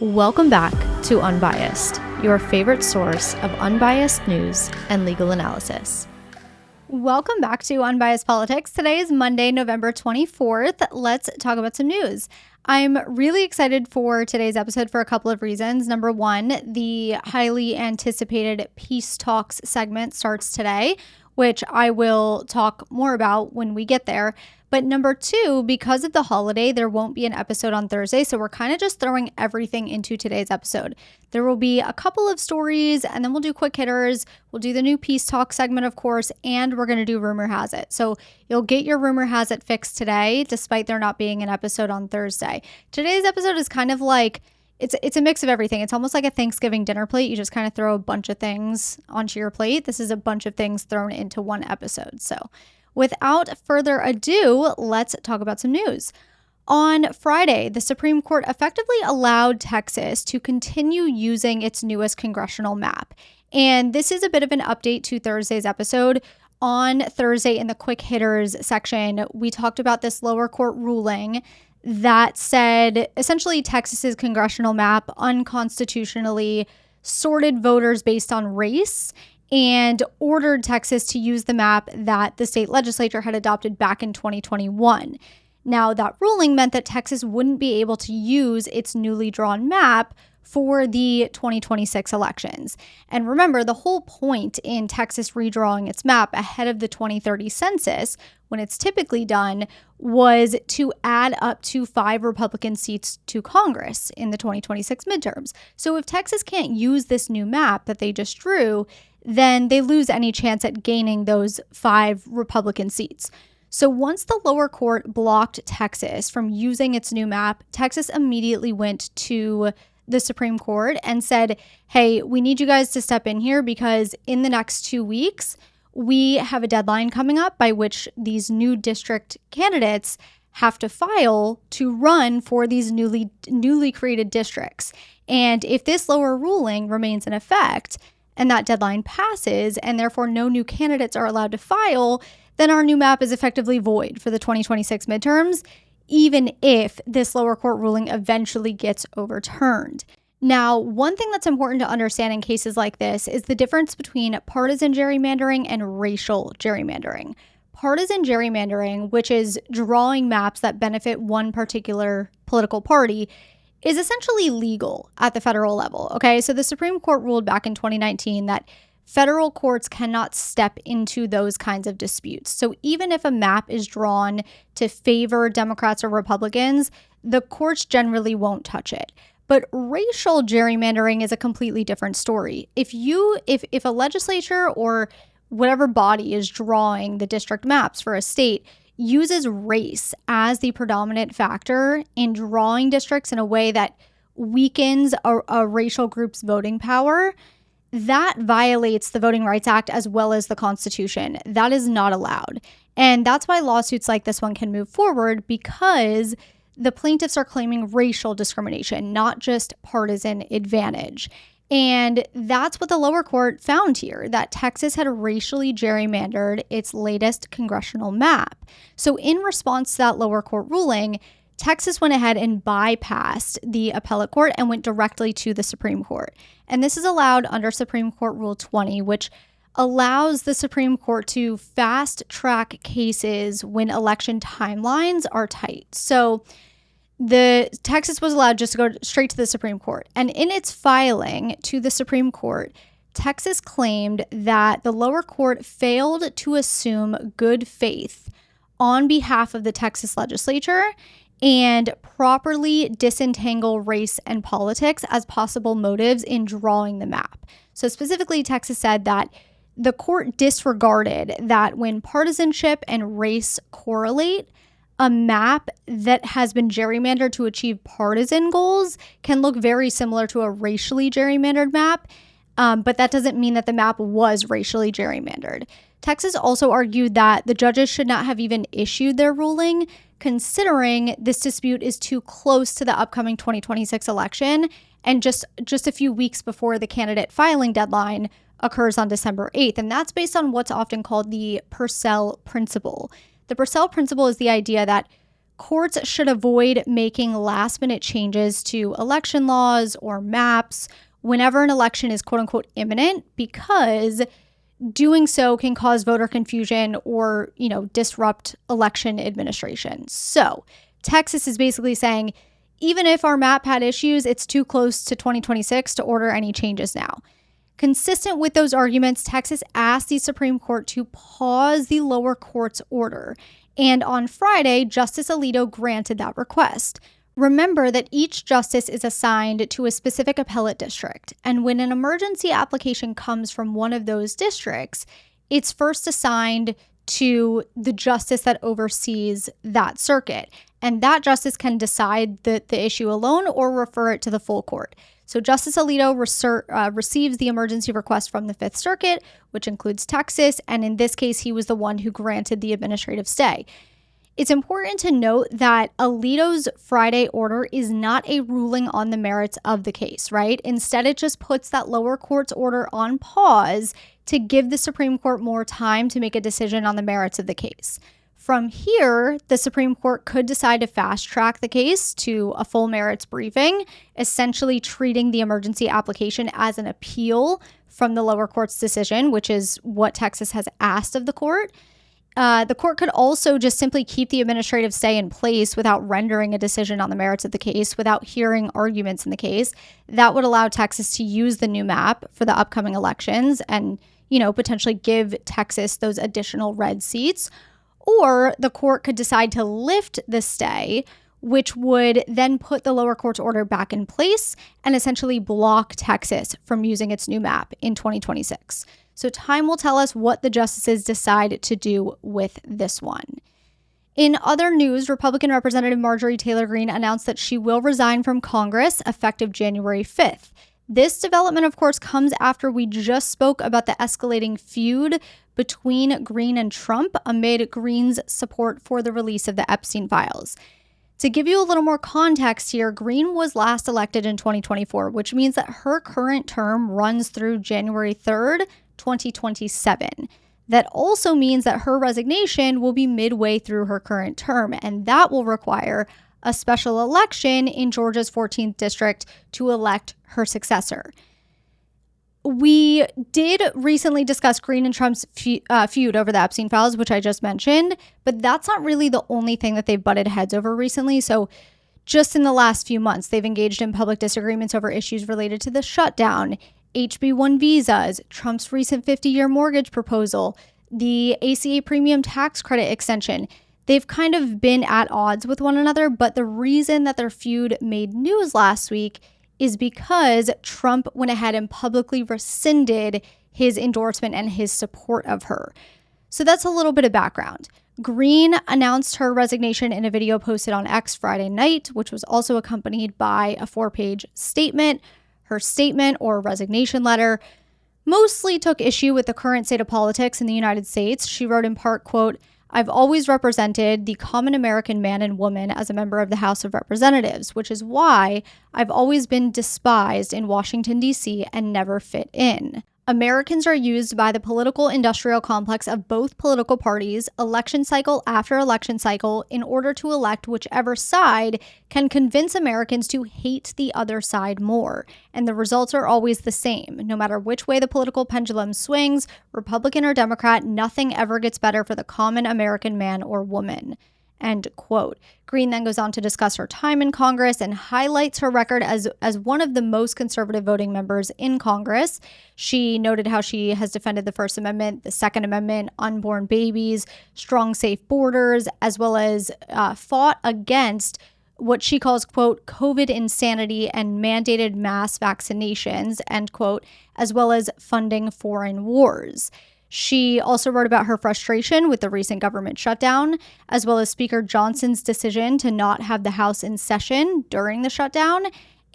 Welcome back to Unbiased, your favorite source of unbiased news and legal analysis. Welcome back to Unbiased Politics. Today is Monday, November 24th. Let's talk about some news. I'm really excited for today's episode for a couple of reasons. Number one, the highly anticipated Peace Talks segment starts today, which I will talk more about when we get there. But number two, because of the holiday, there won't be an episode on Thursday. So we're kind of just throwing everything into today's episode. There will be a couple of stories and then we'll do quick hitters. We'll do the new Peace Talk segment, of course, and we're going to do Rumor Has It. So you'll get your Rumor Has It fix today, despite there not being an episode on Thursday. Today's episode is kind of like, it's a mix of everything. It's almost like a Thanksgiving dinner plate. You just kind of throw a bunch of things onto your plate. This is a bunch of things thrown into one episode. So without further ado, let's talk about some news. On Friday, the Supreme Court effectively allowed Texas to continue using its newest congressional map. And this is a bit of an update to Thursday's episode. On Thursday, in the quick hitters section, we talked about this lower court ruling that said essentially Texas's congressional map unconstitutionally sorted voters based on race and ordered Texas to use the map that the state legislature had adopted back in 2021. Now, that ruling meant that Texas wouldn't be able to use its newly drawn map for the 2026 elections. And remember, the whole point in Texas redrawing its map ahead of the 2030 census, when it's typically done, was to add up to 5 Republican seats to Congress in the 2026 midterms. So if Texas can't use this new map that they just drew, then they lose any chance at gaining those 5 Republican seats. So once the lower court blocked Texas from using its new map, Texas immediately went to the Supreme Court and said, hey, we need you guys to step in here because in the next 2 weeks, we have a deadline coming up by which these new district candidates have to file to run for these newly created districts. And if this lower ruling remains in effect and that deadline passes and therefore no new candidates are allowed to file, then our new map is effectively void for the 2026 midterms, even if this lower court ruling eventually gets overturned. Now, one thing that's important to understand in cases like this is the difference between partisan gerrymandering and racial gerrymandering. Partisan gerrymandering, which is drawing maps that benefit one particular political party, is essentially legal at the federal level, okay? So the Supreme Court ruled back in 2019 that federal courts cannot step into those kinds of disputes. So even if a map is drawn to favor Democrats or Republicans, the courts generally won't touch it. But racial gerrymandering is a completely different story. If a legislature or whatever body is drawing the district maps for a state uses race as the predominant factor in drawing districts in a way that weakens a racial group's voting power, that violates the Voting Rights Act as well as the Constitution. That is not allowed. And that's why lawsuits like this one can move forward, because the plaintiffs are claiming racial discrimination, not just partisan advantage. And that's what the lower court found here, that Texas had racially gerrymandered its latest congressional map. So in response to that lower court ruling, Texas went ahead and bypassed the appellate court and went directly to the Supreme Court. And this is allowed under Supreme Court Rule 20, which allows the Supreme Court to fast track cases when election timelines are tight. So the Texas was allowed just to go straight to the Supreme Court. And in its filing to the Supreme Court, Texas claimed that the lower court failed to assume good faith on behalf of the Texas legislature and properly disentangle race and politics as possible motives in drawing the map. So specifically, Texas said that the court disregarded that when partisanship and race correlate, a map that has been gerrymandered to achieve partisan goals can look very similar to a racially gerrymandered map, but that doesn't mean that the map was racially gerrymandered. Texas also argued that the judges should not have even issued their ruling, considering this dispute is too close to the upcoming 2026 election and just a few weeks before the candidate filing deadline occurs on December 8th. And that's based on what's often called the Purcell principle. The Purcell principle is the idea that courts should avoid making last-minute changes to election laws or maps whenever an election is quote-unquote imminent, because doing so can cause voter confusion or, disrupt election administration. So Texas is basically saying, even if our map had issues, it's too close to 2026 to order any changes now. Consistent with those arguments, Texas asked the Supreme Court to pause the lower court's order. And on Friday, Justice Alito granted that request. Remember that each justice is assigned to a specific appellate district. And when an emergency application comes from one of those districts, it's first assigned to the justice that oversees that circuit. And that justice can decide the issue alone or refer it to the full court. So Justice Alito receives the emergency request from the Fifth Circuit, which includes Texas, and in this case, he was the one who granted the administrative stay. It's important to note that Alito's Friday order is not a ruling on the merits of the case, right? Instead, it just puts that lower court's order on pause to give the Supreme Court more time to make a decision on the merits of the case. From here, the Supreme Court could decide to fast-track the case to a full merits briefing, essentially treating the emergency application as an appeal from the lower court's decision, which is what Texas has asked of the court. The court could also just simply keep the administrative stay in place without rendering a decision on the merits of the case, without hearing arguments in the case. That would allow Texas to use the new map for the upcoming elections and, potentially give Texas those additional red seats. Or the court could decide to lift the stay, which would then put the lower court's order back in place and essentially block Texas from using its new map in 2026. So time will tell us what the justices decide to do with this one. In other news, Republican Representative Marjorie Taylor Greene announced that she will resign from Congress effective January 5th. This development, of course, comes after we just spoke about the escalating feud between Greene and Trump amid Greene's support for the release of the Epstein files. To give you a little more context here, Greene was last elected in 2024, which means that her current term runs through January 3rd, 2027. That also means that her resignation will be midway through her current term, and that will require a special election in Georgia's 14th district to elect her successor. We did recently discuss Greene and Trump's feud over the Epstein files, which I just mentioned, but that's not really the only thing that they've butted heads over recently. So just in the last few months, they've engaged in public disagreements over issues related to the shutdown, HB1 visas, Trump's recent 50-year mortgage proposal, the ACA premium tax credit extension. They've kind of been at odds with one another, but the reason that their feud made news last week is because Trump went ahead and publicly rescinded his endorsement and his support of her. So that's a little bit of background. Greene announced her resignation in a video posted on X Friday night, which was also accompanied by a 4-page statement. Her statement, or resignation letter, mostly took issue with the current state of politics in the United States. She wrote in part, quote, "I've always represented the common American man and woman as a member of the House of Representatives, which is why I've always been despised in Washington, D.C. and never fit in. Americans are used by the political industrial complex of both political parties, election cycle after election cycle, in order to elect whichever side can convince Americans to hate the other side more. And the results are always the same. No matter which way the political pendulum swings, Republican or Democrat, nothing ever gets better for the common American man or woman." End quote. Greene then goes on to discuss her time in Congress and highlights her record as one of the most conservative voting members in Congress. She noted how she has defended the First Amendment, the Second Amendment, unborn babies, strong, safe borders, as well as fought against what she calls, quote, COVID insanity and mandated mass vaccinations, end quote, as well as funding foreign wars. She also wrote about her frustration with the recent government shutdown, as well as Speaker Johnson's decision to not have the House in session during the shutdown,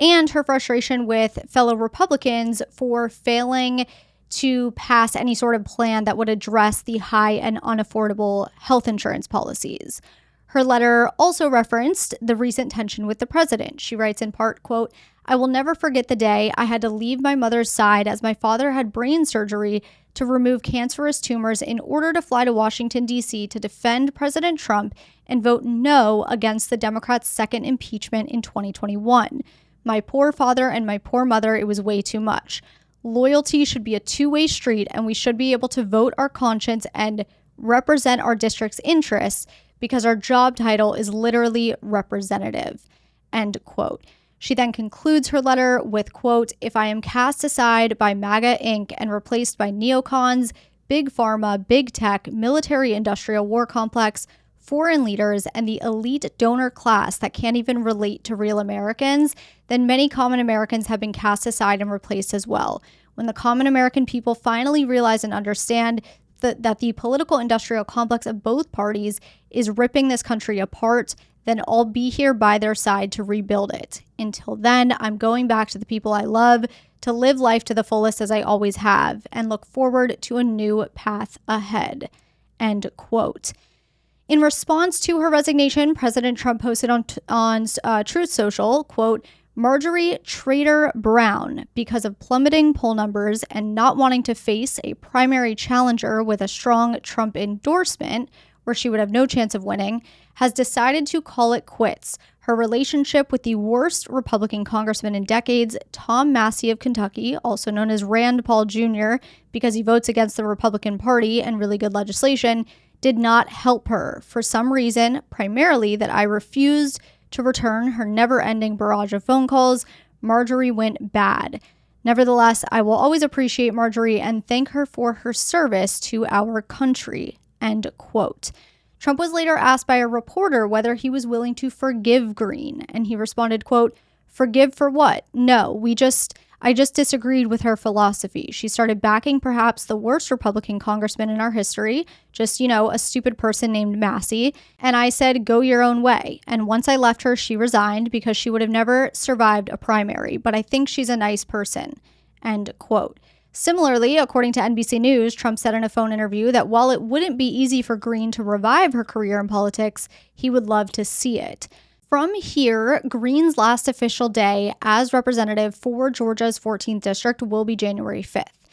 and her frustration with fellow Republicans for failing to pass any sort of plan that would address the high and unaffordable health insurance policies. Her letter also referenced the recent tension with the president. She writes in part, quote, "I will never forget the day I had to leave my mother's side as my father had brain surgery to remove cancerous tumors in order to fly to Washington, D.C. to defend President Trump and vote no against the Democrats' second impeachment in 2021. My poor father and my poor mother, it was way too much. Loyalty should be a two-way street, and we should be able to vote our conscience and represent our district's interests because our job title is literally representative," end quote. She then concludes her letter with, quote, "If I am cast aside by MAGA Inc. and replaced by neocons, big pharma, big tech, military-industrial war complex, foreign leaders, and the elite donor class that can't even relate to real Americans, then many common Americans have been cast aside and replaced as well. When the common American people finally realize and understand that the political industrial complex of both parties is ripping this country apart, then I'll be here by their side to rebuild it. Until then, I'm going back to the people I love, to live life to the fullest as I always have, and look forward to a new path ahead," end quote. In response to her resignation, President Trump posted on Truth Social, quote, "Marjorie Traitor Brown, because of plummeting poll numbers and not wanting to face a primary challenger with a strong Trump endorsement, where she would have no chance of winning, has decided to call it quits. Her relationship with the worst Republican congressman in decades, Tom Massey of Kentucky, also known as Rand Paul Jr., because he votes against the Republican Party and really good legislation, did not help her. For some reason, primarily that I refused to return her never-ending barrage of phone calls, Marjorie went bad. Nevertheless, I will always appreciate Marjorie and thank her for her service to our country," end quote. Trump was later asked by a reporter whether he was willing to forgive Greene, and he responded, quote, "Forgive for what? No, I just disagreed with her philosophy. She started backing perhaps the worst Republican congressman in our history, just, a stupid person named Massey. And I said, go your own way. And once I left her, she resigned because she would have never survived a primary. But I think she's a nice person," end quote. Similarly, according to NBC News, Trump said in a phone interview that while it wouldn't be easy for Greene to revive her career in politics, he would love to see it. From here, Greene's last official day as representative for Georgia's 14th district will be January 5th.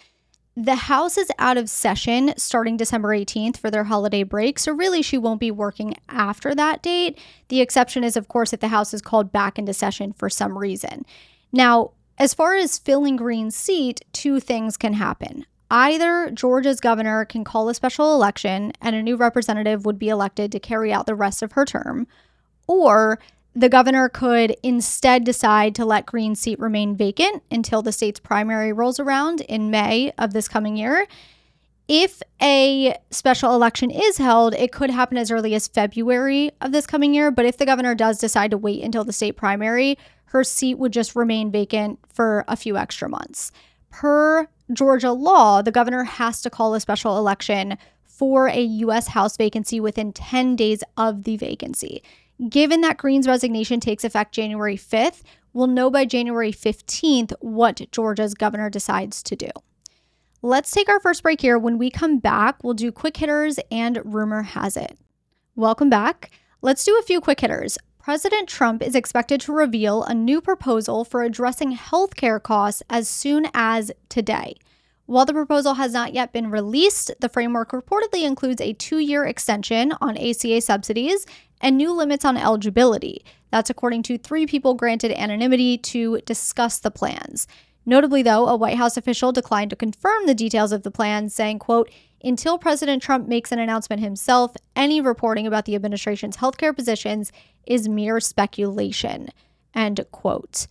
The House is out of session starting December 18th for their holiday break, so really she won't be working after that date. The exception is, of course, if the House is called back into session for some reason. Now, as far as filling Greene's seat, two things can happen. Either Georgia's governor can call a special election and a new representative would be elected to carry out the rest of her term, or the governor could instead decide to let Greene's seat remain vacant until the state's primary rolls around in May of this coming year. If a special election is held, it could happen as early as February of this coming year, but if the governor does decide to wait until the state primary, her seat would just remain vacant for a few extra months. Per Georgia law, the governor has to call a special election for a U.S. House vacancy within 10 days of the vacancy. Given that Greene's resignation takes effect January 5th, we'll know by January 15th what Georgia's governor decides to do. Let's take our first break here. When we come back, we'll do quick hitters and rumor has it. Welcome back. Let's do a few quick hitters. President Trump is expected to reveal a new proposal for addressing healthcare costs as soon as today. While the proposal has not yet been released, the framework reportedly includes a 2-year extension on ACA subsidies and new limits on eligibility. That's according to 3 people granted anonymity to discuss the plans. Notably, though, a White House official declined to confirm the details of the plans, saying, quote, "Until President Trump makes an announcement himself, any reporting about the administration's healthcare positions is mere speculation," end quote.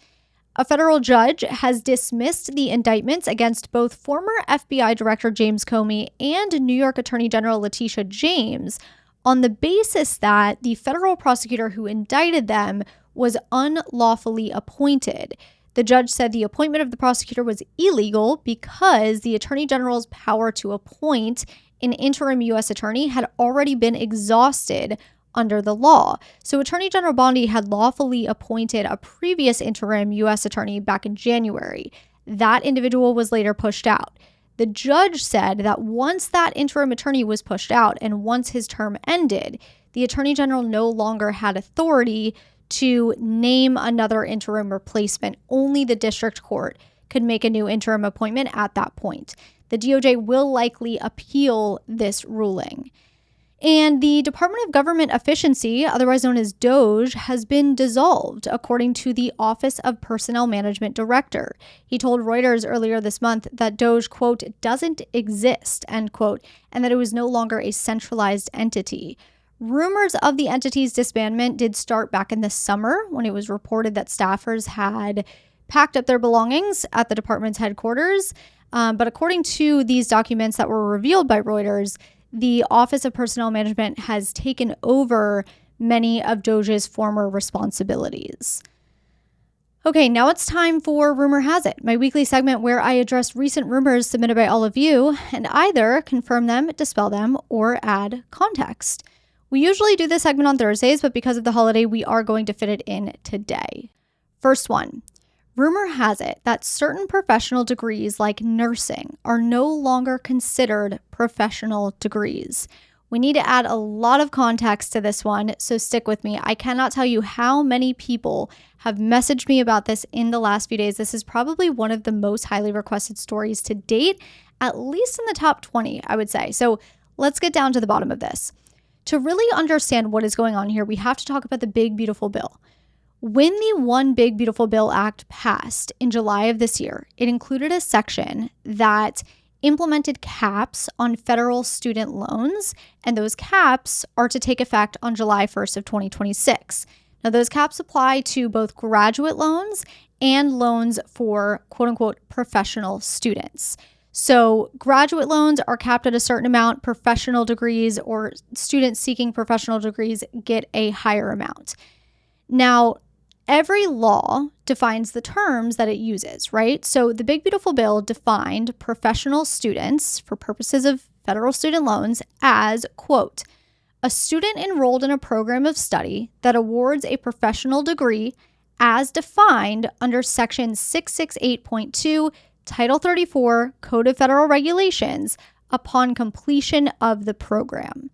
A federal judge has dismissed the indictments against both former FBI Director James Comey and New York Attorney General Letitia James on the basis that the federal prosecutor who indicted them was unlawfully appointed. The judge said the appointment of the prosecutor was illegal because the Attorney General's power to appoint an interim U.S. attorney had already been exhausted under the law. So Attorney General Bondi had lawfully appointed a previous interim U.S. attorney back in January. That individual was later pushed out. The judge said that once that interim attorney was pushed out and once his term ended, the Attorney General no longer had authority to name another interim replacement. Only the district court could make a new interim appointment at that point. The DOJ will likely appeal this ruling. And the Department of Government Efficiency, otherwise known as DOGE, has been dissolved, according to the Office of Personnel Management Director. He told Reuters earlier this month that DOGE, quote, doesn't exist, end quote, and that it was no longer a centralized entity. Rumors of the entity's disbandment did start back in the summer when it was reported that staffers had packed up their belongings at the department's headquarters. But according to these documents that were revealed by Reuters, the Office of Personnel Management has taken over many of DOGE's former responsibilities. Okay, now it's time for Rumor Has It, my weekly segment where I address recent rumors submitted by all of you and either confirm them, dispel them, or add context. We usually do this segment on Thursdays, but because of the holiday, we are going to fit it in today. First one. Rumor has it that certain professional degrees like nursing are no longer considered professional degrees. We need to add a lot of context to this one, so stick with me. I cannot tell you how many people have messaged me about this in the last few days. This is probably one of the most highly requested stories to date, at least in the top 20, I would say. So let's get down to the bottom of this. To really understand what is going on here, we have to talk about the Big Beautiful Bill. When the One Big Beautiful Bill Act passed in July of this year, it included a section that implemented caps on federal student loans, and those caps are to take effect on July 1st of 2026. Now, those caps apply to both graduate loans and loans for quote-unquote professional students. So graduate loans are capped at a certain amount, professional degrees or students seeking professional degrees get a higher amount. Now, every law defines the terms that it uses, right? So the Big Beautiful Bill defined professional students for purposes of federal student loans as, quote, a student enrolled in a program of study that awards a professional degree as defined under Section 668.2, Title 34, Code of Federal Regulations upon completion of the program.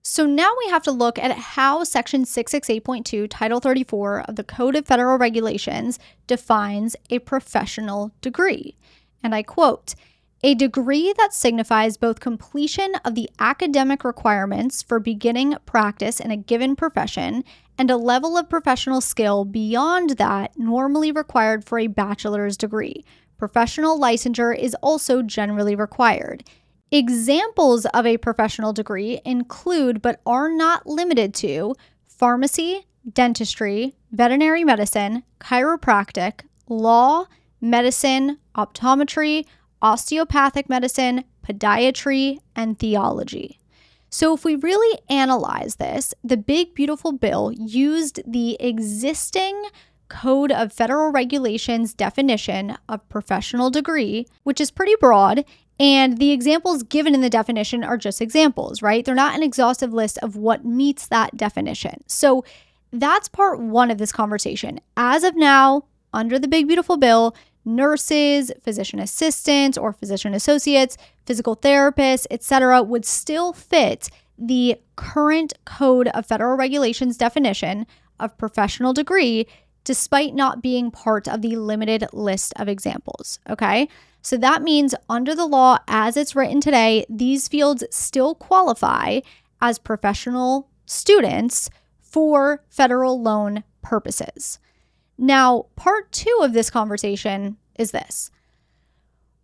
So now we have to look at how Section 668.2, Title 34 of the Code of Federal Regulations defines a professional degree. And I quote, a degree that signifies both completion of the academic requirements for beginning practice in a given profession and a level of professional skill beyond that normally required for a bachelor's degree. Professional licensure is also generally required. Examples of a professional degree include, but are not limited to, pharmacy, dentistry, veterinary medicine, chiropractic, law, medicine, optometry, osteopathic medicine, podiatry, and theology. So if we really analyze this, the Big Beautiful Bill used the existing Code of Federal Regulations definition of professional degree, which is pretty broad, and the examples given in the definition are just examples, right? They're not an exhaustive list of what meets that definition. So that's part one of this conversation. As of now, under the Big Beautiful Bill, nurses, physician assistants or physician associates, physical therapists, etc., would still fit the current Code of Federal Regulations definition of professional degree, despite not being part of the limited list of examples, okay? So that means under the law as it's written today, these fields still qualify as professional students for federal loan purposes. Now, part two of this conversation is this.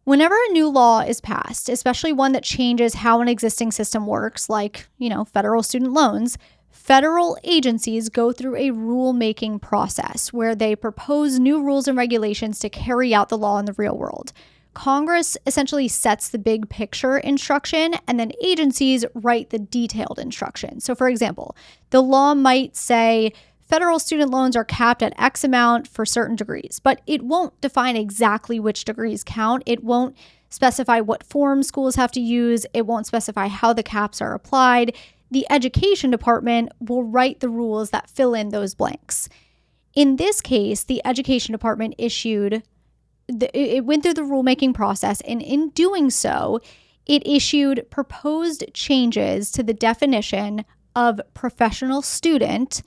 Whenever a new law is passed, especially one that changes how an existing system works, like, federal student loans, federal agencies go through a rulemaking process where they propose new rules and regulations to carry out the law in the real world. Congress essentially sets the big picture instruction, and then agencies write the detailed instruction. So for example, the law might say federal student loans are capped at X amount for certain degrees, but it won't define exactly which degrees count. It won't specify what form schools have to use. It won't specify how the caps are applied. The education department will write the rules that fill in those blanks. In this case, the education department it went through the rulemaking process, and in doing so, it issued proposed changes to the definition of professional student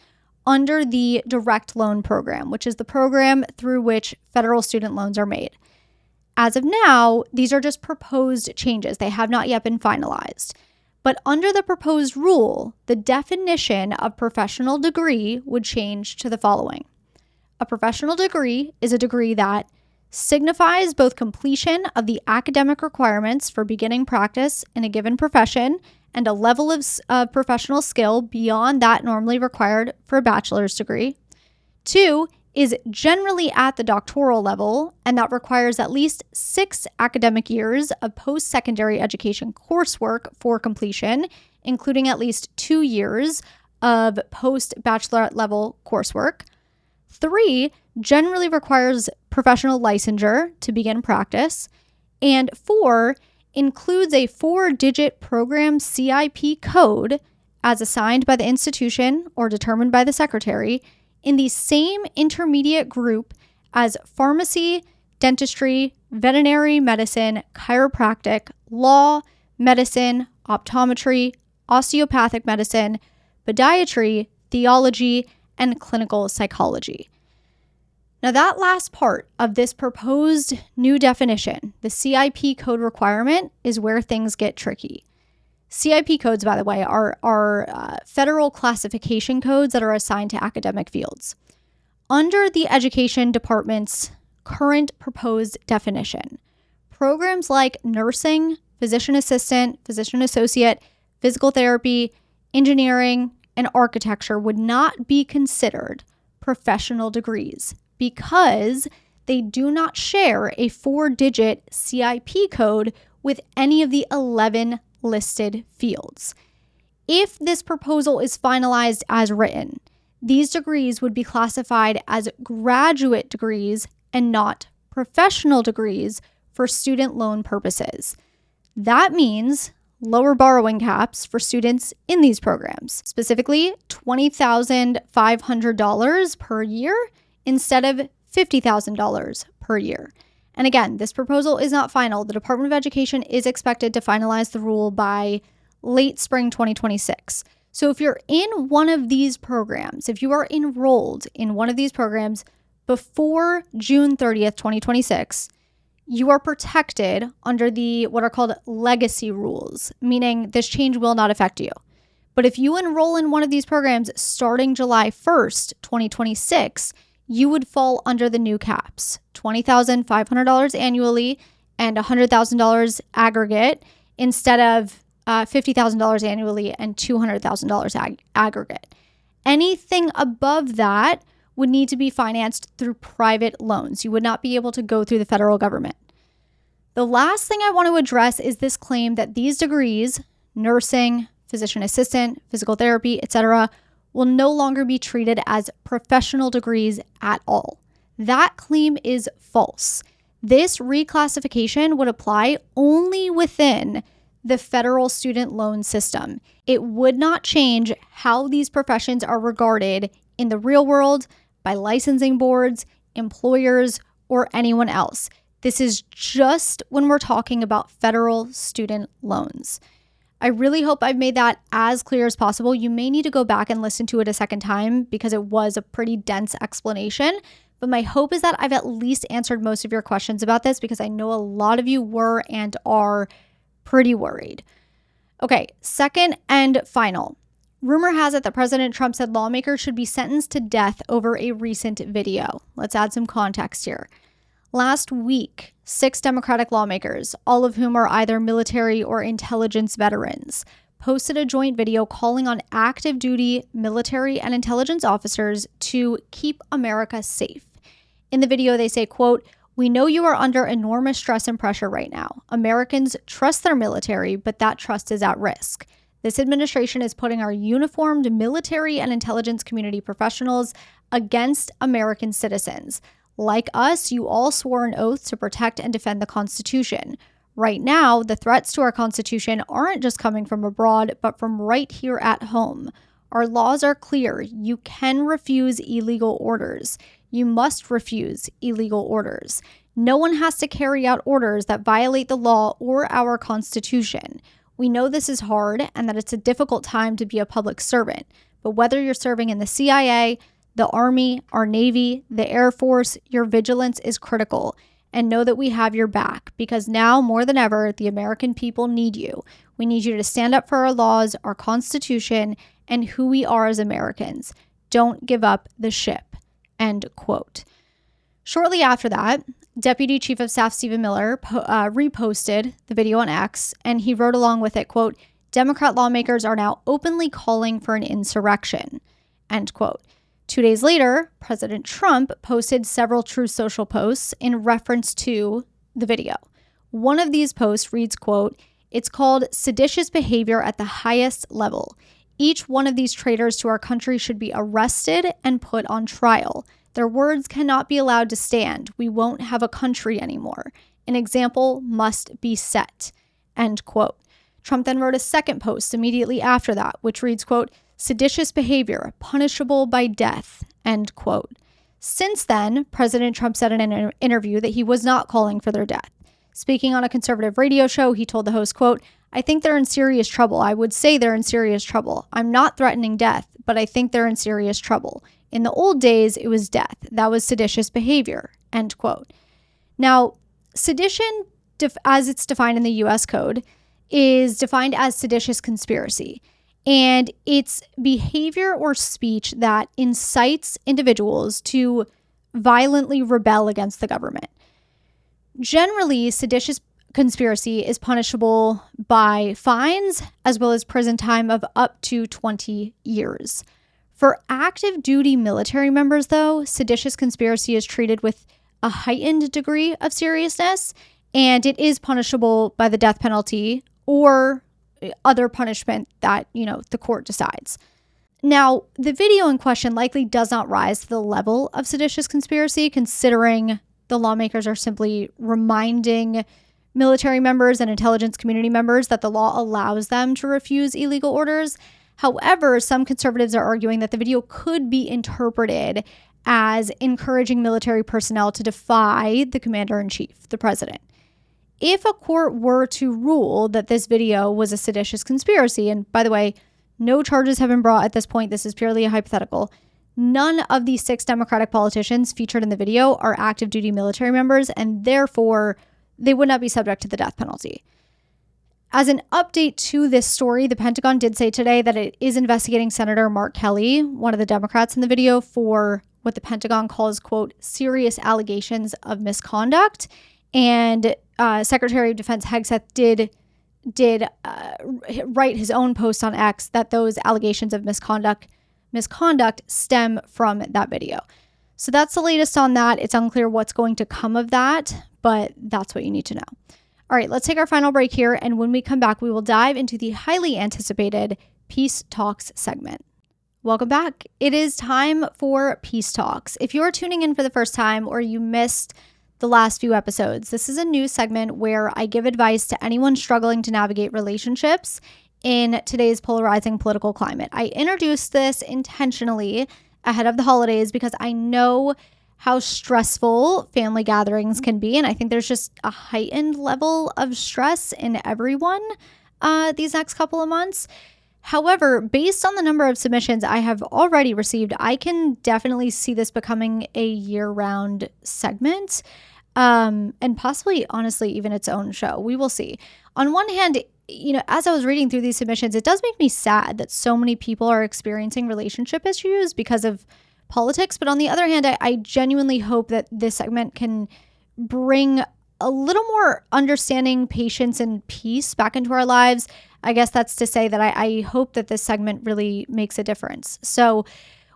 under the direct loan program, which is the program through which federal student loans are made. As of now, these are just proposed changes. They have not yet been finalized. But under the proposed rule, the definition of professional degree would change to the following. A professional degree is a degree that signifies both completion of the academic requirements for beginning practice in a given profession and a level of professional skill beyond that normally required for a bachelor's degree. 2, is generally at the doctoral level, and that requires at least 6 academic years of post-secondary education coursework for completion, including at least 2 years of post-bachelorette level coursework. 3, generally requires professional licensure to begin practice. And 4, includes a 4-digit program CIP code as assigned by the institution or determined by the secretary in the same intermediate group as pharmacy, dentistry, veterinary medicine, chiropractic, law, medicine, optometry, osteopathic medicine, podiatry, theology, and clinical psychology. Now, that last part of this proposed new definition, the CIP code requirement, is where things get tricky. CIP codes, by the way, are federal classification codes that are assigned to academic fields. Under the Education Department's current proposed definition, programs like nursing, physician assistant, physician associate, physical therapy, engineering, and architecture would not be considered professional degrees because they do not share a 4-digit CIP code with any of the 11 listed fields. If this proposal is finalized as written, these degrees would be classified as graduate degrees and not professional degrees for student loan purposes. That means lower borrowing caps for students in these programs, specifically $20,500 per year instead of $50,000 per year. And again, this proposal is not final. The Department of Education is expected to finalize the rule by late spring 2026. So if you're in one of these programs, if you are enrolled in one of these programs before June 30th, 2026, you are protected under the what are called legacy rules, meaning this change will not affect you. But if you enroll in one of these programs starting July 1st, 2026, you would fall under the new caps, $20,500 annually and $100,000 aggregate instead of $50,000 annually and $200,000 aggregate. Anything above that would need to be financed through private loans. You would not be able to go through the federal government. The last thing I want to address is this claim that these degrees, nursing, physician assistant, physical therapy, etc., will no longer be treated as professional degrees at all. That claim is false. This reclassification would apply only within the federal student loan system. It would not change how these professions are regarded in the real world by licensing boards, employers, or anyone else. This is just when we're talking about federal student loans. I really hope I've made that as clear as possible. You may need to go back and listen to it a second time because it was a pretty dense explanation. But my hope is that I've at least answered most of your questions about this because I know a lot of you were and are pretty worried. Okay, second and final. Rumor has it that President Trump said lawmakers should be sentenced to death over a recent video. Let's add some context here. Last week, 6 Democratic lawmakers, all of whom are either military or intelligence veterans, posted a joint video calling on active duty military and intelligence officers to keep America safe. In the video, they say, quote, "We know you are under enormous stress and pressure right now. Americans trust their military, but that trust is at risk. This administration is putting our uniformed military and intelligence community professionals against American citizens. Like us, you all swore an oath to protect and defend the Constitution. Right now, the threats to our Constitution aren't just coming from abroad, but from right here at home. Our laws are clear. You can refuse illegal orders. You must refuse illegal orders. No one has to carry out orders that violate the law or our Constitution. We know this is hard and that it's a difficult time to be a public servant, but whether you're serving in the CIA, the Army, our Navy, the Air Force, your vigilance is critical. And know that we have your back, because now more than ever, the American people need you. We need you to stand up for our laws, our Constitution, and who we are as Americans. Don't give up the ship." End quote. Shortly after that, Deputy Chief of Staff Stephen Miller reposted the video on X, and he wrote along with it, quote, "Democrat lawmakers are now openly calling for an insurrection." End quote. 2 days later, President Trump posted several Truth Social posts in reference to the video. One of these posts reads, quote, "It's called seditious behavior at the highest level. Each one of these traitors to our country should be arrested and put on trial. Their words cannot be allowed to stand. We won't have a country anymore. An example must be set." End quote. Trump then wrote a second post immediately after that, which reads, quote, "Seditious behavior, punishable by death." End quote. Since then, President Trump said in an interview that he was not calling for their death. Speaking on a conservative radio show, he told the host, quote, "I think they're in serious trouble. I would say they're in serious trouble. I'm not threatening death, but I think they're in serious trouble. In the old days, it was death. That was seditious behavior." End quote. Now, sedition, as it's defined in the U.S. Code, is defined as seditious conspiracy. And it's behavior or speech that incites individuals to violently rebel against the government. Generally, seditious conspiracy is punishable by fines as well as prison time of up to 20 years. For active duty military members, though, seditious conspiracy is treated with a heightened degree of seriousness, and it is punishable by the death penalty or other punishment that, the court decides. Now, the video in question likely does not rise to the level of seditious conspiracy, considering the lawmakers are simply reminding military members and intelligence community members that the law allows them to refuse illegal orders. However, some conservatives are arguing that the video could be interpreted as encouraging military personnel to defy the commander-in-chief, the president. If a court were to rule that this video was a seditious conspiracy, and by the way, no charges have been brought at this point, this is purely a hypothetical, none of the 6 Democratic politicians featured in the video are active duty military members, and therefore they would not be subject to the death penalty. As an update to this story, the Pentagon did say today that it is investigating Senator Mark Kelly, one of the Democrats in the video, for what the Pentagon calls, quote, "serious allegations of misconduct." And Secretary of Defense Hegseth did write his own post on X that those allegations of misconduct stem from that video. So that's the latest on that. It's unclear what's going to come of that, but that's what you need to know. All right, let's take our final break here, and when we come back, we will dive into the highly anticipated Peace Talks segment. Welcome back. It is time for Peace Talks. If you're tuning in for the first time or you missed the last few episodes, this is a new segment where I give advice to anyone struggling to navigate relationships in today's polarizing political climate. I introduced this intentionally ahead of the holidays because I know how stressful family gatherings can be, and I think there's just a heightened level of stress in everyone these next couple of months. However, based on the number of submissions I have already received, I can definitely see this becoming a year-round segment, and possibly, honestly, even its own show. We will see. On one hand, as I was reading through these submissions, it does make me sad that so many people are experiencing relationship issues because of politics. But on the other hand, I genuinely hope that this segment can bring a little more understanding, patience, and peace back into our lives. I guess that's to say that I hope that this segment really makes a difference. So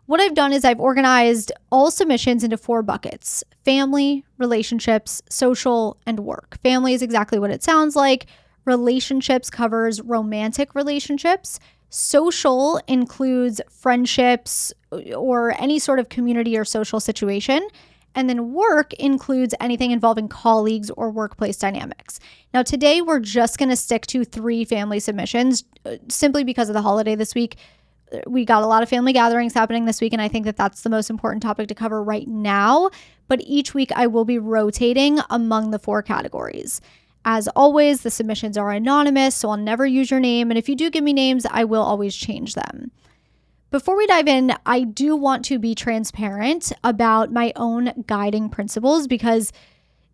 what I've done is I've organized all submissions into 4 buckets: family, relationships, social, and work. Family is exactly what it sounds like. Relationships covers romantic relationships. Social includes friendships or any sort of community or social situation. And then work includes anything involving colleagues or workplace dynamics. Now, today we're just going to stick to 3 family submissions simply because of the holiday this week. We got a lot of family gatherings happening this week, and I think that that's the most important topic to cover right now. But each week I will be rotating among the 4 categories. As always, the submissions are anonymous, so I'll never use your name. And if you do give me names, I will always change them. Before we dive in, I do want to be transparent about my own guiding principles because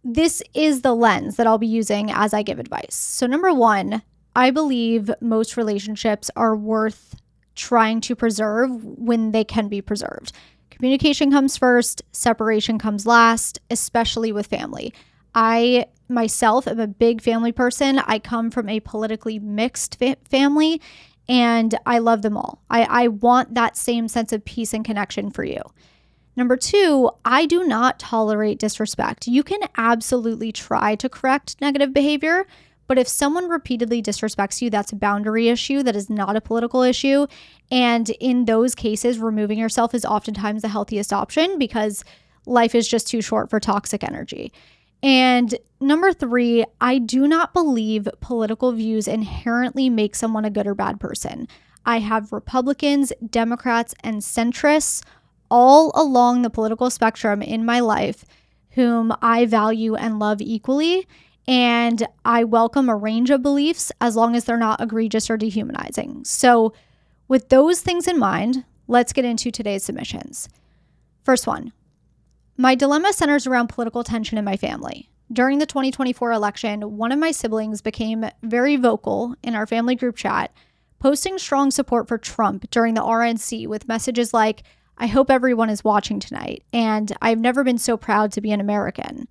this is the lens that I'll be using as I give advice. So number one, I believe most relationships are worth trying to preserve when they can be preserved. Communication comes first, separation comes last, especially with family. I myself am a big family person. I come from a politically mixed family, and I love them all. I want that same sense of peace and connection for you. Number two, I do not tolerate disrespect. You can absolutely try to correct negative behavior, but if someone repeatedly disrespects you, that's a boundary issue. That is not a political issue. And in those cases, removing yourself is oftentimes the healthiest option because life is just too short for toxic energy. And number three, I do not believe political views inherently make someone a good or bad person. I have Republicans, Democrats, and centrists all along the political spectrum in my life whom I value and love equally. And I welcome a range of beliefs as long as they're not egregious or dehumanizing. So with those things in mind, let's get into today's submissions. First one, my dilemma centers around political tension in my family. During the 2024 election, one of my siblings became very vocal in our family group chat, posting strong support for Trump during the RNC with messages like, "I hope everyone is watching tonight," and "I've never been so proud to be an American."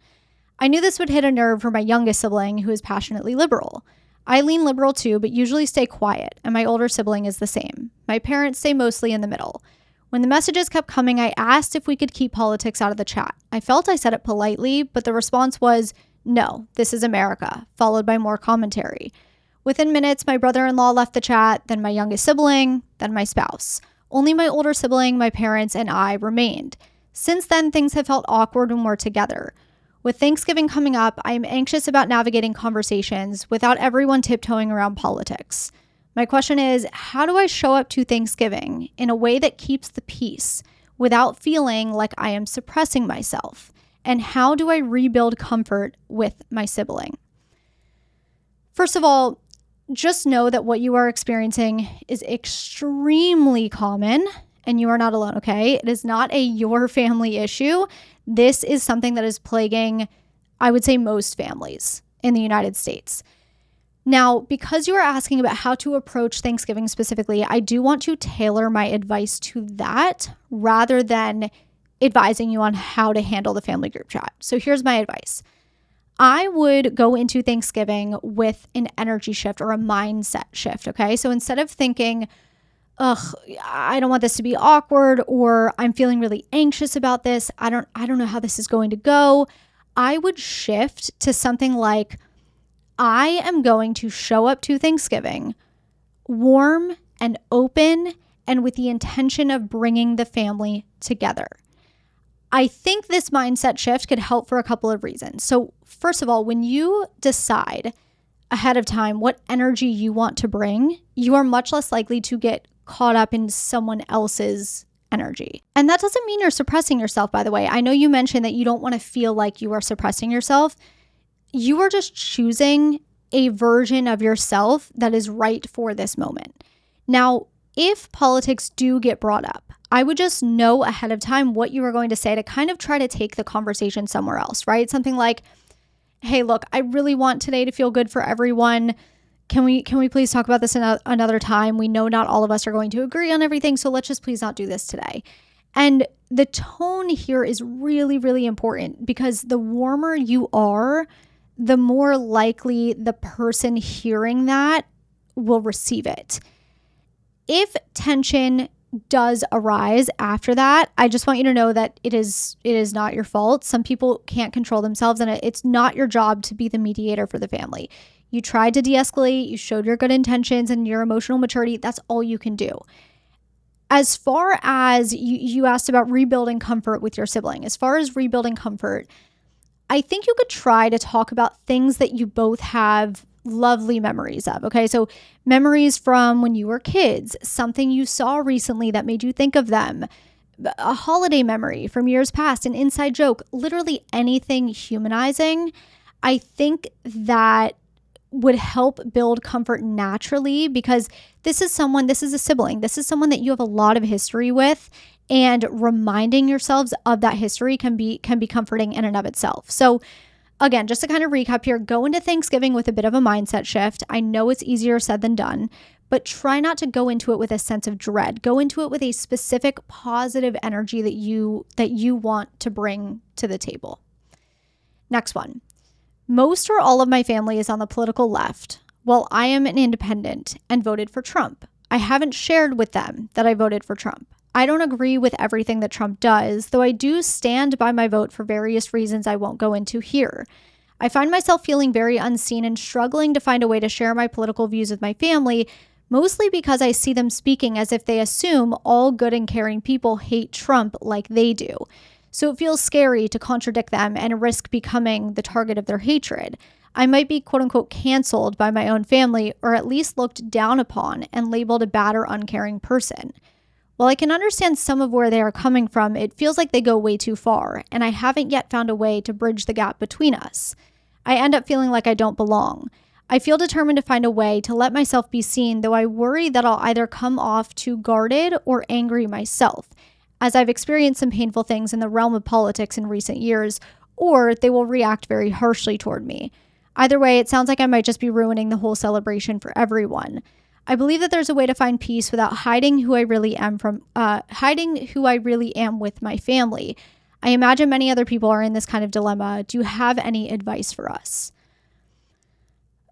I knew this would hit a nerve for my youngest sibling, who is passionately liberal. I lean liberal too, but usually stay quiet, and my older sibling is the same. My parents stay mostly in the middle. When the messages kept coming, I asked if we could keep politics out of the chat. I felt I said it politely, but the response was, "No, this is America," followed by more commentary. Within minutes, my brother-in-law left the chat, then my youngest sibling, then my spouse. Only my older sibling, my parents, and I remained. Since then, things have felt awkward when we're together. With Thanksgiving coming up, I am anxious about navigating conversations without everyone tiptoeing around politics. My question is, how do I show up to Thanksgiving in a way that keeps the peace without feeling like I am suppressing myself? And how do I rebuild comfort with my sibling? First of all, just know that what you are experiencing is extremely common and you are not alone, okay? It is not a your family issue. This is something that is plaguing, I would say, most families in the United States. Now, because you are asking about how to approach Thanksgiving specifically, I do want to tailor my advice to that rather than advising you on how to handle the family group chat. So here's my advice. I would go into Thanksgiving with an energy shift or a mindset shift, okay? So instead of thinking, ugh, I don't want this to be awkward, or I'm feeling really anxious about this, I don't know how this is going to go, I would shift to something like, I am going to show up to Thanksgiving warm and open and with the intention of bringing the family together. I think this mindset shift could help for a couple of reasons. So first of all, when you decide ahead of time what energy you want to bring, you are much less likely to get caught up in someone else's energy. And that doesn't mean you're suppressing yourself, by the way. I know you mentioned that you don't want to feel like you are suppressing yourself. You are just choosing a version of yourself that is right for this moment. Now, if politics do get brought up, I would just know ahead of time what you are going to say to kind of try to take the conversation somewhere else, right? Something like, hey, look, I really want today to feel good for everyone. Can we please talk about this another time? We know not all of us are going to agree on everything, so let's just please not do this today. And the tone here is really, really important because the warmer you are, the more likely the person hearing that will receive it. If tension does arise after that, I just want you to know that it is not your fault. Some people can't control themselves, and it's not your job to be the mediator for the family. You tried to de-escalate, you showed your good intentions and your emotional maturity. That's all you can do. As far as you asked about rebuilding comfort with your sibling, as far as rebuilding comfort, I think you could try to talk about things that you both have lovely memories of, okay? So memories from when you were kids, something you saw recently that made you think of them, a holiday memory from years past, an inside joke, literally anything humanizing. I think that would help build comfort naturally, because this is a sibling. This is someone that you have a lot of history with, and reminding yourselves of that history can be comforting in and of itself. So again, just to kind of recap here, go into Thanksgiving with a bit of a mindset shift. I know it's easier said than done, but try not to go into it with a sense of dread. Go into it with a specific positive energy that you want to bring to the table. Next one. Most or all of my family is on the political left, while I am an independent and voted for Trump. I haven't shared with them that I voted for Trump. I don't agree with everything that Trump does, though I do stand by my vote for various reasons I won't go into here. I find myself feeling very unseen and struggling to find a way to share my political views with my family, mostly because I see them speaking as if they assume all good and caring people hate Trump like they do. So it feels scary to contradict them and risk becoming the target of their hatred. I might be quote unquote canceled by my own family, or at least looked down upon and labeled a bad or uncaring person. While I can understand some of where they are coming from, it feels like they go way too far, and I haven't yet found a way to bridge the gap between us. I end up feeling like I don't belong. I feel determined to find a way to let myself be seen, though I worry that I'll either come off too guarded or angry myself, as I've experienced some painful things in the realm of politics in recent years, or they will react very harshly toward me. Either way, it sounds like I might just be ruining the whole celebration for everyone. I believe that there's a way to find peace without hiding who I really am with my family. I imagine many other people are in this kind of dilemma. Do you have any advice for us?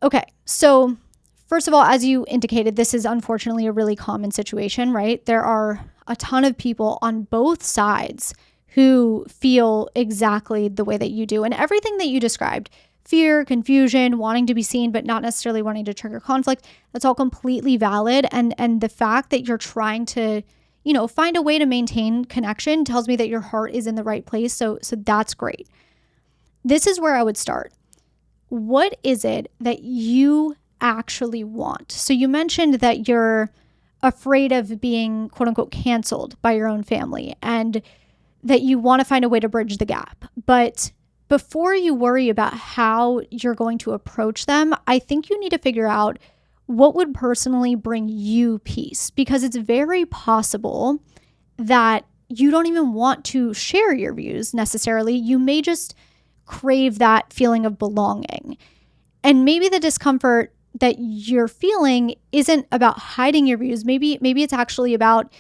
Okay, so first of all, as you indicated, this is unfortunately a really common situation, right? There are a ton of people on both sides who feel exactly the way that you do, and everything that you described, fear, confusion, wanting to be seen, but not necessarily wanting to trigger conflict, that's all completely valid. And the fact that you're trying to, find a way to maintain connection tells me that your heart is in the right place. So that's great. This is where I would start. What is it that you actually want? So you mentioned that you're afraid of being quote unquote canceled by your own family, and that you want to find a way to bridge the gap. But before you worry about how you're going to approach them, I think you need to figure out what would personally bring you peace, because it's very possible that you don't even want to share your views necessarily. You may just crave that feeling of belonging. And maybe the discomfort that you're feeling isn't about hiding your views. Maybe it's actually about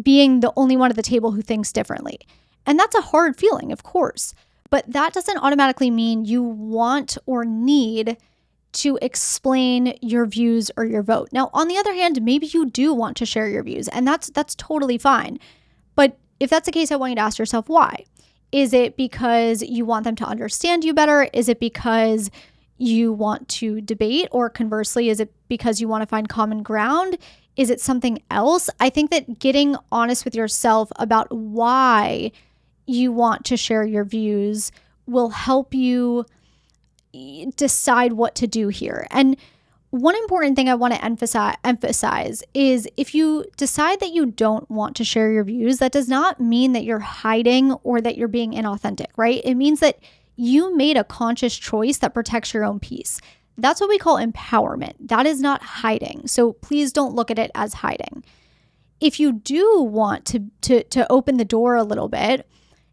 being the only one at the table who thinks differently. And that's a hard feeling, of course. But that doesn't automatically mean you want or need to explain your views or your vote. Now, on the other hand, maybe you do want to share your views, and that's totally fine. But if that's the case, I want you to ask yourself why. Is it because you want them to understand you better? Is it because you want to debate? Or conversely, is it because you want to find common ground? Is it something else? I think that getting honest with yourself about why you want to share your views will help you decide what to do here. And one important thing I want to emphasize is, if you decide that you don't want to share your views, that does not mean that you're hiding or that you're being inauthentic, right? It means that you made a conscious choice that protects your own peace. That's what we call empowerment. That is not hiding. So please don't look at it as hiding. If you do want to open the door a little bit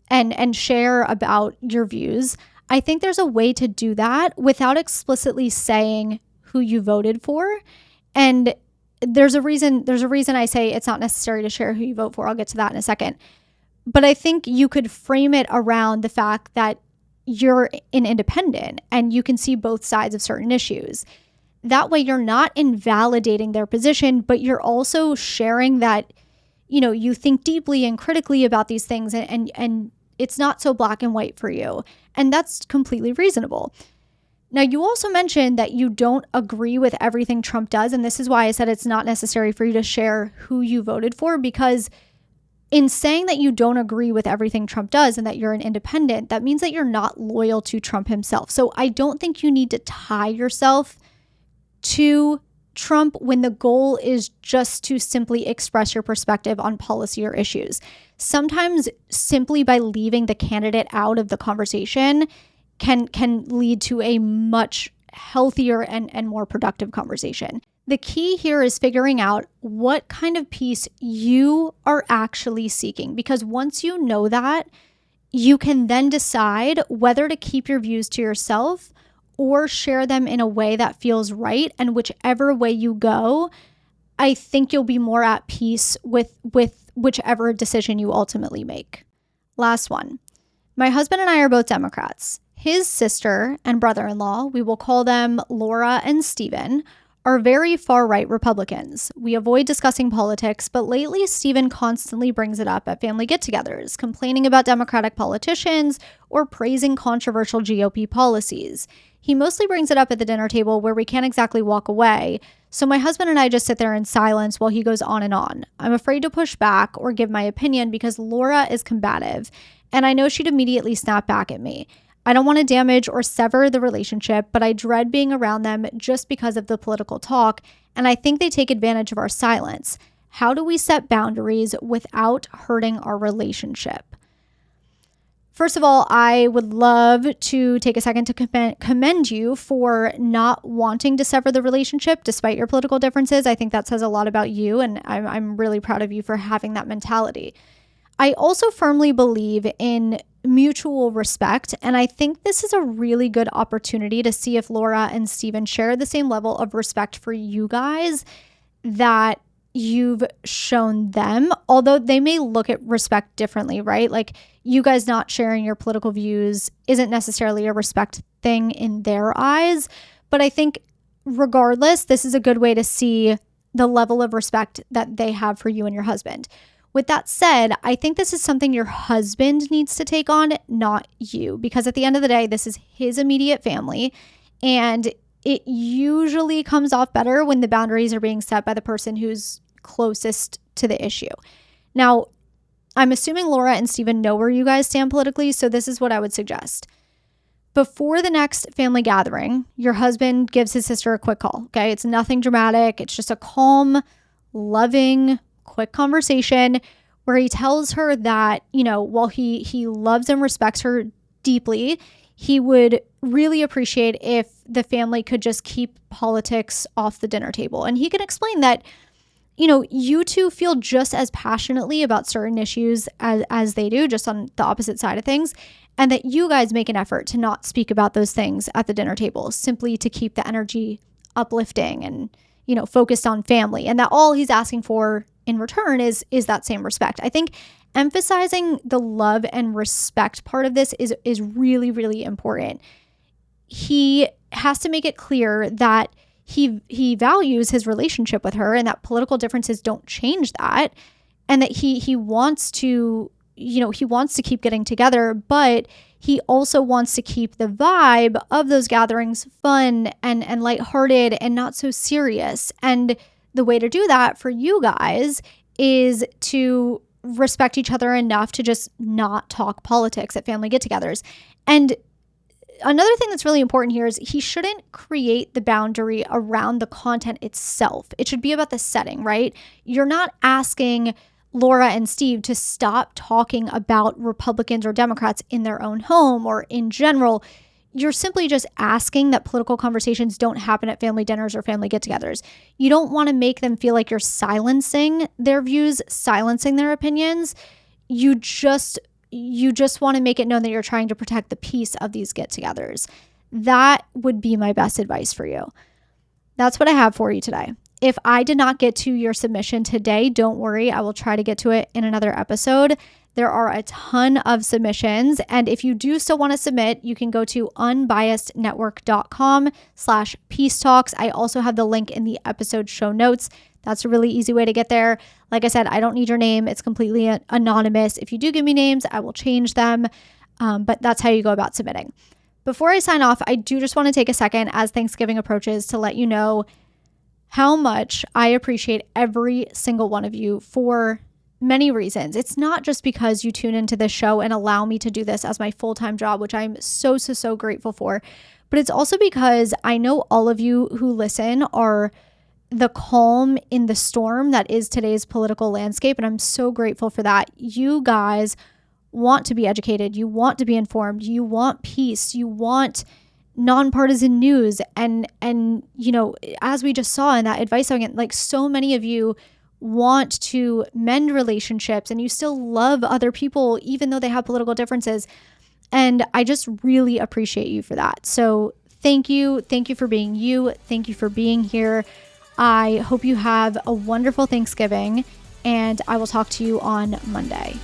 and share about your views, I think there's a way to do that without explicitly saying who you voted for. And there's a reason I say it's not necessary to share who you vote for. I'll get to that in a second. But I think you could frame it around the fact that you're an independent and you can see both sides of certain issues. That way you're not invalidating their position, but you're also sharing that, you think deeply and critically about these things, and it's not so black and white for you. And that's completely reasonable. Now, you also mentioned that you don't agree with everything Trump does. And this is why I said it's not necessary for you to share who you voted for, because in saying that you don't agree with everything Trump does and that you're an independent, that means that you're not loyal to Trump himself. So I don't think you need to tie yourself to Trump when the goal is just to simply express your perspective on policy or issues. Sometimes simply by leaving the candidate out of the conversation can lead to a much healthier and more productive conversation. The key here is figuring out what kind of peace you are actually seeking, because once you know that, you can then decide whether to keep your views to yourself or share them in a way that feels right. And whichever way you go, I think you'll be more at peace with whichever decision you ultimately make. Last one. My husband and I are both Democrats. His sister and brother-in-law, we will call them Laura and Stephen, are very far-right Republicans. We avoid discussing politics, but lately Stephen constantly brings it up at family get-togethers, complaining about Democratic politicians or praising controversial GOP policies. He mostly brings it up at the dinner table where we can't exactly walk away, so my husband and I just sit there in silence while he goes on and on. I'm afraid to push back or give my opinion because Laura is combative, and I know she'd immediately snap back at me. I don't want to damage or sever the relationship, but I dread being around them just because of the political talk, and I think they take advantage of our silence. How do we set boundaries without hurting our relationship? First of all, I would love to take a second to commend you for not wanting to sever the relationship despite your political differences. I think that says a lot about you, and I'm really proud of you for having that mentality. I also firmly believe in mutual respect, and I think this is a really good opportunity to see if Laura and Stephen share the same level of respect for you guys that you've shown them, although they may look at respect differently, right? Like, you guys not sharing your political views isn't necessarily a respect thing in their eyes, but I think regardless, this is a good way to see the level of respect that they have for you and your husband. With that said, I think this is something your husband needs to take on, not you, because at the end of the day, this is his immediate family, and it usually comes off better when the boundaries are being set by the person who's closest to the issue. Now, I'm assuming Laura and Stephen know where you guys stand politically, so this is what I would suggest. Before the next family gathering, your husband gives his sister a quick call, okay? It's nothing dramatic. It's just a calm, loving, quick conversation where he tells her that, while he loves and respects her deeply, he would really appreciate if the family could just keep politics off the dinner table. And he can explain that, you two feel just as passionately about certain issues as they do, just on the opposite side of things, and that you guys make an effort to not speak about those things at the dinner table, simply to keep the energy uplifting and, focused on family. And that all he's asking for in return is that same respect. I think emphasizing the love and respect part of this is really, really important. He has to make it clear that he values his relationship with her and that political differences don't change that, and that he wants to, he wants to keep getting together, but he also wants to keep the vibe of those gatherings fun and lighthearted and not so serious. And the way to do that for you guys is to respect each other enough to just not talk politics at family get-togethers. And another thing that's really important here is he shouldn't create the boundary around the content itself. It should be about the setting, right? You're not asking Laura and Steve to stop talking about Republicans or Democrats in their own home or in general. You're simply just asking that political conversations don't happen at family dinners or family get-togethers. You don't want to make them feel like you're silencing their views, silencing their opinions. You just want to make it known that you're trying to protect the peace of these get-togethers. That would be my best advice for you. That's what I have for you today. If I did not get to your submission today, don't worry. I will try to get to it in another episode. There are a ton of submissions. And if you do still want to submit, you can go to unbiasednetwork.com/peace talks. I also have the link in the episode show notes. That's a really easy way to get there. Like I said, I don't need your name. It's completely anonymous. If you do give me names, I will change them. But that's how you go about submitting. Before I sign off, I do just want to take a second as Thanksgiving approaches to let you know how much I appreciate every single one of you for many reasons. It's not just because you tune into this show and allow me to do this as my full-time job, which I'm so grateful for, but it's also because I know all of you who listen are the calm in the storm that is today's political landscape, and I'm so grateful for that. You guys want to be educated, you want to be informed, you want peace, you want nonpartisan news. And as we just saw in that advice segment, like, so many of you want to mend relationships and you still love other people, even though they have political differences. And I just really appreciate you for that. So thank you. Thank you for being you. Thank you for being here. I hope you have a wonderful Thanksgiving, and I will talk to you on Monday.